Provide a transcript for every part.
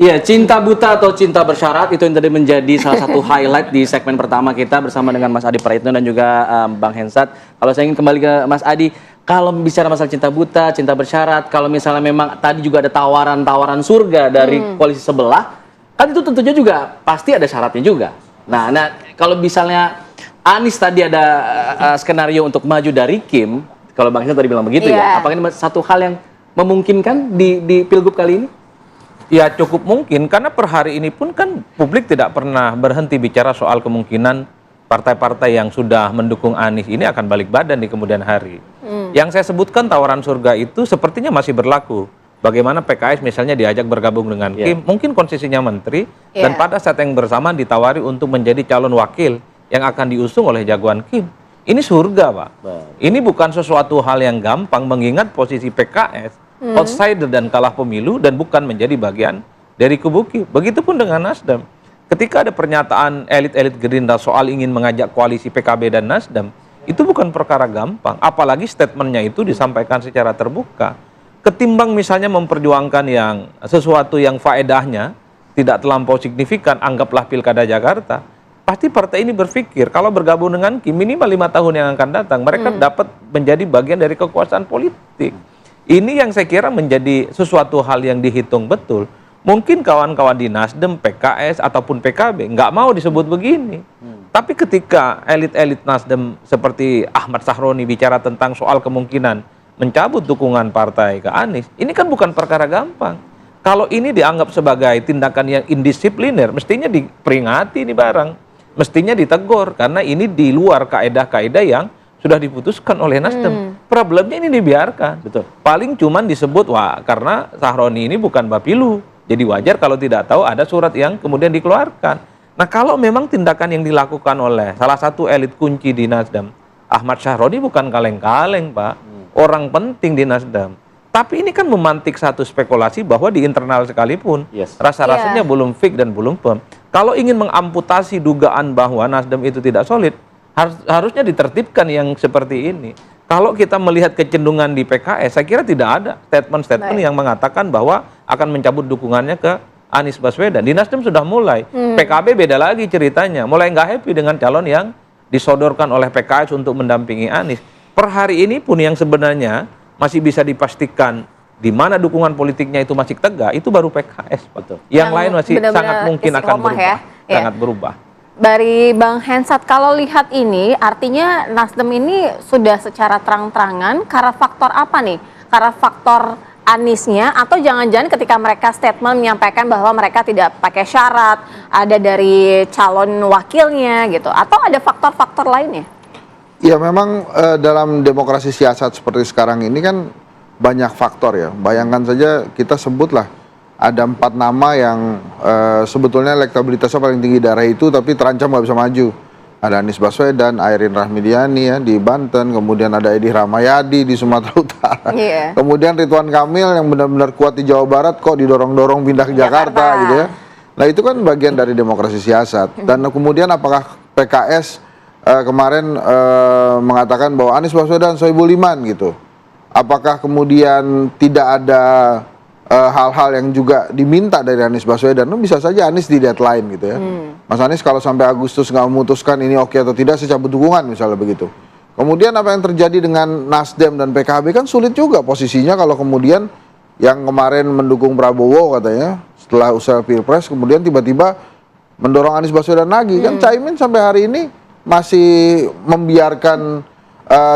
Iya, cinta buta atau cinta bersyarat itu yang tadi menjadi salah satu highlight di segmen pertama kita bersama dengan Mas Adi Praitno dan juga Bang Hensat. Kalau saya ingin kembali ke Mas Adi, kalau bicara masalah cinta buta, cinta bersyarat, kalau misalnya memang tadi juga ada tawaran-tawaran surga dari koalisi sebelah, kan itu tentunya juga pasti ada syaratnya juga. Nah, kalau misalnya Anies tadi ada skenario untuk maju dari Kim, kalau Bang Hensat tadi bilang begitu ya, apakah ini satu hal yang memungkinkan di Pilgub kali ini? Ya cukup mungkin, karena per hari ini pun kan publik tidak pernah berhenti bicara soal kemungkinan partai-partai yang sudah mendukung Anies ini akan balik badan di kemudian hari. Yang saya sebutkan tawaran surga itu sepertinya masih berlaku. Bagaimana PKS misalnya diajak bergabung dengan Kim, mungkin konsesinya menteri, dan pada saat yang bersamaan ditawari untuk menjadi calon wakil yang akan diusung oleh jagoan Kim. Ini surga, Pak. Ini bukan sesuatu hal yang gampang mengingat posisi PKS outsider dan kalah pemilu dan bukan menjadi bagian dari kubu Kim. Begitupun dengan Nasdem. Ketika ada pernyataan elit-elit Gerindra soal ingin mengajak koalisi PKB dan Nasdem, itu bukan perkara gampang. Apalagi statementnya itu disampaikan secara terbuka. Ketimbang misalnya memperjuangkan yang sesuatu yang faedahnya tidak terlampau signifikan, anggaplah Pilkada Jakarta, pasti partai ini berpikir kalau bergabung dengan Kim minimal 5 tahun yang akan datang, mereka dapat menjadi bagian dari kekuasaan politik. Ini yang saya kira menjadi sesuatu hal yang dihitung betul. Mungkin kawan-kawan di Nasdem, PKS, ataupun PKB nggak mau disebut begini. Tapi ketika elit-elit Nasdem seperti Ahmad Sahroni bicara tentang soal kemungkinan mencabut dukungan partai ke Anies, ini kan bukan perkara gampang. Kalau ini dianggap sebagai tindakan yang indisipliner, mestinya diperingati ini barang. Mestinya ditegur, karena ini di luar kaedah-kaedah yang sudah diputuskan oleh Nasdem. Problemnya ini dibiarkan. Betul. Paling cuman disebut, wah karena Sahroni ini bukan Bapilu. Jadi wajar kalau tidak tahu ada surat yang kemudian dikeluarkan. Nah kalau memang tindakan yang dilakukan oleh salah satu elit kunci di Nasdem, Ahmad Sahroni bukan kaleng-kaleng, Pak. Orang penting di Nasdem. Tapi ini kan memantik satu spekulasi bahwa di internal sekalipun rasa-rasanya belum fix dan belum firm. Kalau ingin mengamputasi dugaan bahwa Nasdem itu tidak solid, harusnya ditertibkan yang seperti ini. Kalau kita melihat kecenderungan di PKS, saya kira tidak ada statement-statement yang mengatakan bahwa akan mencabut dukungannya ke Anies Baswedan. Di Nasdem sudah mulai. PKB beda lagi ceritanya. Mulai nggak happy dengan calon yang disodorkan oleh PKS untuk mendampingi Anies. Per hari ini pun yang sebenarnya masih bisa dipastikan di mana dukungan politiknya itu masih tegak, itu baru PKS. Betul. Yang lain masih sangat mungkin akan berubah. Sangat berubah. Dari Bang Hensat, kalau lihat ini artinya Nasdem ini sudah secara terang-terangan karena faktor apa nih? Karena faktor Aniesnya, atau jangan-jangan ketika mereka statement menyampaikan bahwa mereka tidak pakai syarat, ada dari calon wakilnya gitu, atau ada faktor-faktor lainnya? Ya memang dalam demokrasi siasat seperti sekarang ini kan banyak faktor ya. Bayangkan saja kita sebutlah ada 4 nama yang sebetulnya elektabilitasnya paling tinggi daerah itu tapi terancam nggak bisa maju. Ada Anies Baswedan, Airin Rahmidiani ya di Banten, kemudian ada Edi Rahmayadi di Sumatera Utara, kemudian Ridwan Kamil yang benar-benar kuat di Jawa Barat kok didorong-dorong pindah ke Jakarta gitu ya. Nah itu kan bagian dari demokrasi siasat. Dan kemudian apakah PKS kemarin mengatakan bahwa Anies Baswedan Sohibul Iman gitu. Apakah kemudian tidak ada hal-hal yang juga diminta dari Anies Baswedan? Bisa saja Anies di deadline gitu ya. Mas Anies kalau sampai Agustus nggak memutuskan ini oke atau tidak, saya cabut dukungan misalnya begitu. Kemudian apa yang terjadi dengan Nasdem dan PKB kan sulit juga posisinya kalau kemudian yang kemarin mendukung Prabowo katanya setelah usaha Pilpres kemudian tiba-tiba mendorong Anies Baswedan lagi. Kan Caimin sampai hari ini masih membiarkan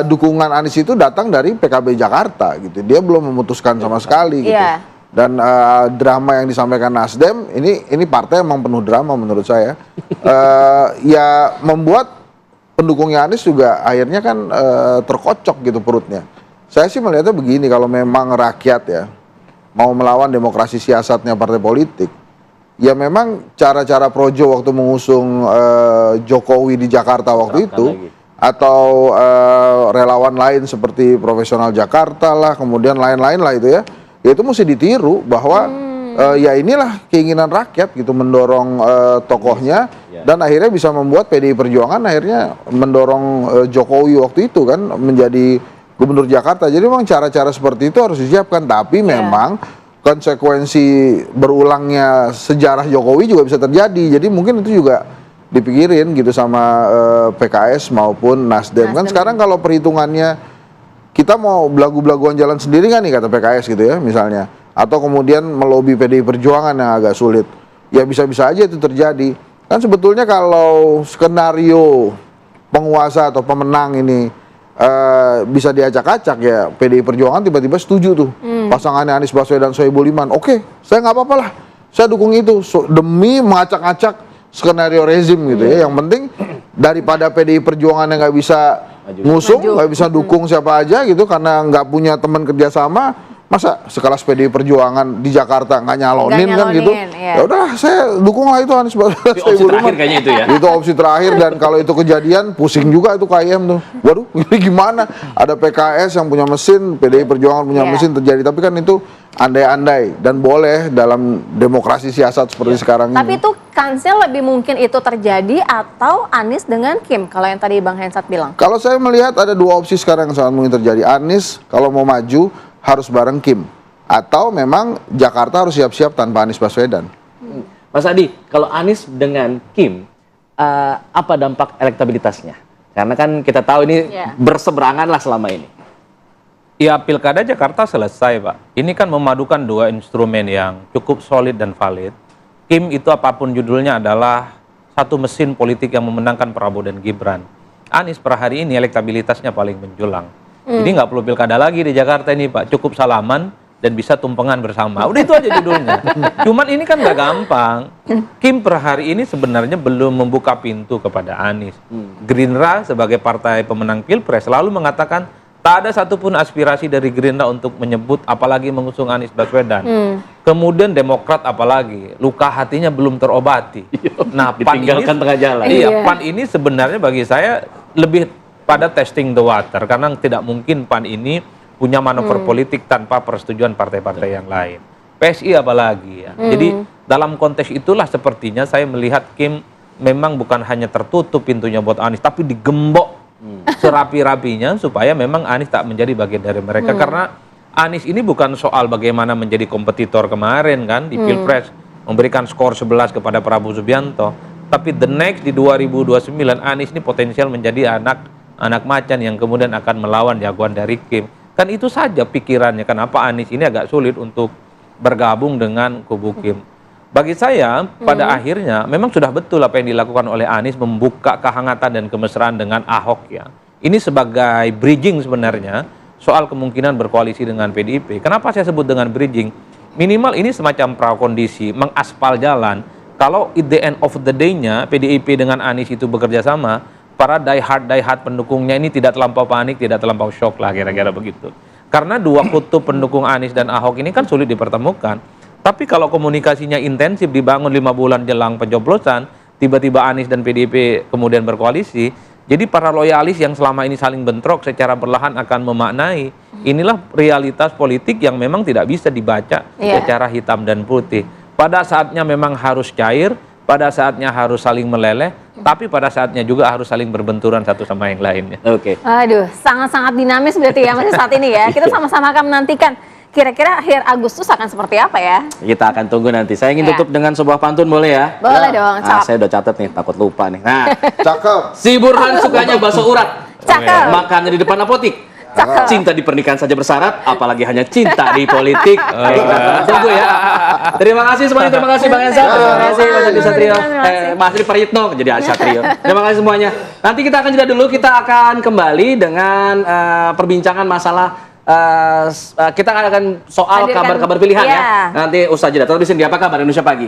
dukungan Anies itu datang dari PKB Jakarta gitu. Dia belum memutuskan sama sekali gitu. Dan drama yang disampaikan Nasdem ini partai emang penuh drama menurut saya. Ya membuat pendukungnya Anies juga akhirnya kan terkocok gitu perutnya. Saya sih melihatnya begini, kalau memang rakyat ya mau melawan demokrasi siasatnya partai politik, ya memang cara-cara Projo waktu mengusung Jokowi di Jakarta waktu itu, atau relawan lain seperti Profesional Jakarta lah, kemudian lain-lain lah itu ya itu mesti ditiru bahwa ya inilah keinginan rakyat gitu, mendorong tokohnya dan akhirnya bisa membuat PDI Perjuangan akhirnya mendorong Jokowi waktu itu kan menjadi Gubernur Jakarta. Jadi memang cara-cara seperti itu harus disiapkan, tapi memang konsekuensi berulangnya sejarah Jokowi juga bisa terjadi. Jadi mungkin itu juga dipikirin gitu sama PKS maupun Nasdem. Kan sekarang kalau perhitungannya kita mau belagu-belaguan jalan sendiri kan nih kata PKS gitu ya misalnya. Atau kemudian melobi PDI Perjuangan yang agak sulit. Ya bisa-bisa aja itu terjadi. Kan sebetulnya kalau skenario penguasa atau pemenang ini bisa diacak-acak ya PDI Perjuangan tiba-tiba setuju tuh pasangannya Anies Baswedan Sohibul Iman. Oke, saya nggak apa-apa lah, saya dukung itu demi mengacak-acak skenario rezim gitu ya. Yang penting daripada PDI Perjuangan yang nggak bisa ngusung, nggak bisa dukung siapa aja gitu karena nggak punya teman kerjasama. Masa sekelas PDI Perjuangan di Jakarta nggak nyalonin kan gitu? Iya. Ya udahlah, saya dukung lah itu Anies Baswedan Opsi Sohibul terakhir Iman. kayaknya itu ya. Itu opsi terakhir dan kalau itu kejadian pusing juga itu KM tuh. Waduh, ini gimana? Ada PKS yang punya mesin, PDI Perjuangan punya mesin terjadi. Tapi kan itu andai-andai dan boleh dalam demokrasi siasat seperti sekarang Tapi ini. itu kansnya lebih mungkin itu terjadi atau Anies dengan Kim kalau yang tadi Bang Hensat bilang. Kalau saya melihat ada dua opsi sekarang yang sangat mungkin terjadi. Anies kalau mau maju harus bareng Kim. Atau memang Jakarta harus siap-siap tanpa Anies Baswedan. Mas Adi, kalau Anies dengan Kim, apa dampak elektabilitasnya? Karena kan kita tahu ini berseberangan lah selama ini. Ya pilkada Jakarta selesai Pak. Ini kan memadukan dua instrumen yang cukup solid dan valid. Kim itu apapun judulnya adalah satu mesin politik yang memenangkan Prabowo dan Gibran. Anies per hari ini elektabilitasnya paling menjulang. Jadi nggak perlu pilkada lagi di Jakarta ini Pak. Cukup salaman dan bisa tumpengan bersama. Udah itu aja judulnya. Cuman ini kan nggak gampang. Kim per hari ini sebenarnya belum membuka pintu kepada Anies. Gerindra sebagai partai pemenang Pilpres selalu mengatakan tak ada satupun aspirasi dari Gerindra untuk menyebut apalagi mengusung Anies Baswedan. Kemudian Demokrat apalagi luka hatinya belum terobati. Nah, Ditinggalkan tengah jalan. Iya, PAN ini sebenarnya bagi saya lebih pada testing the water karena tidak mungkin PAN ini punya manuver politik tanpa persetujuan partai-partai yang lain. PSI apalagi ya. Jadi dalam konteks itulah sepertinya saya melihat Kim memang bukan hanya tertutup pintunya buat Anies, tapi digembok serapi-rapinya supaya memang Anies tak menjadi bagian dari mereka. Karena Anies ini bukan soal bagaimana menjadi kompetitor kemarin kan di Pilpres, memberikan skor 11 kepada Prabowo Subianto. Tapi the next di 2029 Anies ini potensial menjadi anak macan yang kemudian akan melawan jagoan dari Kim. Kan itu saja pikirannya, kenapa Anies ini agak sulit untuk bergabung dengan kubu Kim. Bagi saya, pada akhirnya memang sudah betul apa yang dilakukan oleh Anies membuka kehangatan dan kemesraan dengan Ahok ya. Ini sebagai bridging sebenarnya soal kemungkinan berkoalisi dengan PDIP. Kenapa saya sebut dengan bridging? Minimal ini semacam prakondisi, mengaspal jalan. Kalau at the end of the day-nya PDIP dengan Anies itu bekerja sama, para die hard pendukungnya ini tidak terlampau panik, tidak terlampau shock lah kira-kira begitu. Karena dua kutub pendukung Anies dan Ahok ini kan sulit dipertemukan. Tapi kalau komunikasinya intensif dibangun 5 bulan jelang pencoblosan, tiba-tiba Anies dan PDIP kemudian berkoalisi, jadi para loyalis yang selama ini saling bentrok secara perlahan akan memaknai inilah realitas politik yang memang tidak bisa dibaca secara hitam dan putih. Pada saatnya memang harus cair, pada saatnya harus saling meleleh, tapi pada saatnya juga harus saling berbenturan satu sama yang lainnya. Oke. Aduh, sangat-sangat dinamis berarti ya masih saat ini ya. Kita sama-sama akan menantikan kira-kira akhir Agustus akan seperti apa ya. Kita akan tunggu nanti. Saya ingin Ya. tutup dengan sebuah pantun, boleh ya? Boleh dong, Nah, cakep. saya udah catat nih, takut lupa nih. Nah, Cakep. si Burhan sukanya bakso urat. Cakep. Makannya di depan apotik. Cakep. Cinta di pernikahan saja bersyarat, apalagi hanya cinta di politik. Tunggu ya. Terima kasih semuanya, terima kasih Bang Ensa, terima kasih Mas Adi Satrio, Mas Adi Prayitno jadi Satrio. Terima kasih semuanya. Nanti kita akan jeda dulu, kita akan kembali dengan perbincangan masalah kita akan soal Hadirkan. kabar-kabar pilihan Iya. ya. Nanti usai jeda. Tetap di sini, apa kabar Indonesia Pagi.